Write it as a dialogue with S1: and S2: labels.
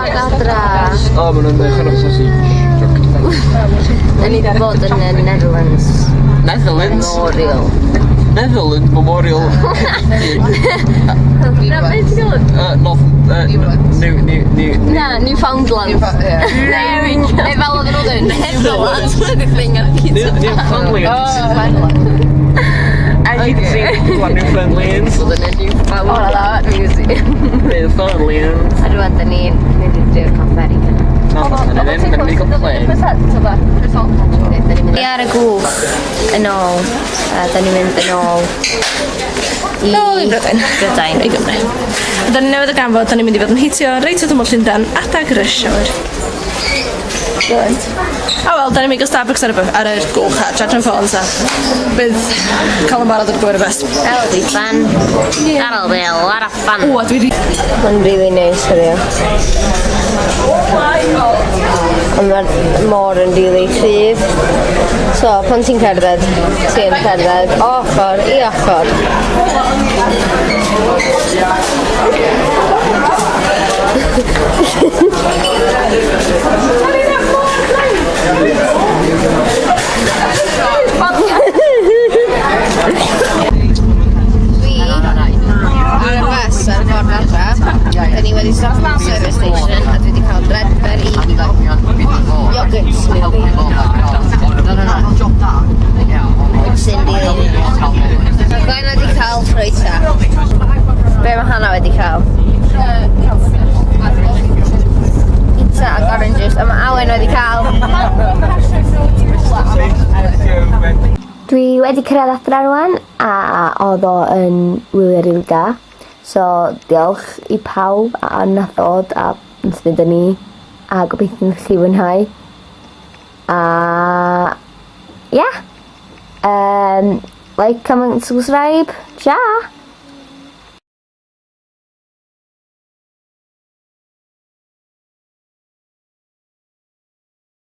S1: Ag adra.
S2: O, maen nhw'n ddechrau o'r sausage.
S1: Da ni wedi bod yn y Netherlands.
S2: Netherlands?
S1: Memorial.
S2: Netherlands Memorial.
S1: Na, beth ti'n gwybod? Na, Newfoundland. There we go.
S3: Neu fel oedden nhw dyn.
S1: Netherlands. Thing ar pizza.
S2: Newfoundland. As you can see, we're Newfoundlands.
S1: Bod yn y Newfoundland Museum.
S2: Newfoundlands.
S1: A rwan, da ni'n mynd i drio cael ferry gyda.
S2: Na, ddim yn mynd i complain.
S1: Ni ar y gwch yn ôl, a da ni'n mynd yn ôl i Brydain.
S3: I Gymru. Da ni newydd o ganfod, da ni'n mynd i fod yn hitio reit o dymor Llundain adag rush hour. A wel, da ni'n mynd i gael Starbucks ar y gwch a charge yn ffôn sa. Bydd cael yn barod ar gyfer y best.
S1: El di fan. Carol Bill, ar a fan.
S3: O, dwi wedi...
S1: Mae'n really nice heddiw. Ond mae'r môr yn really cryf. So, pan ti'n cerdded o ochr i ochr.
S4: Ar y bus ar y ffordd adra, da ni wedi stop mewn service station a dwi wedi cael Bredberry yoghurt smoothie. Sy'n dilyn. Gwen wedi cael ffrwyta. Be mae Hannah wedi cael? Pizza ac orange juice. A mae Awen wedi cael...
S1: Dwi wedi cyrraedd adra rwan a oedd o yn wyliau rili da. So diolch i pawb a nath ddod a nes fynd â ni a gobeithio nes chi fwynhau. A yeah. Like, comment, subscribe. Ciao!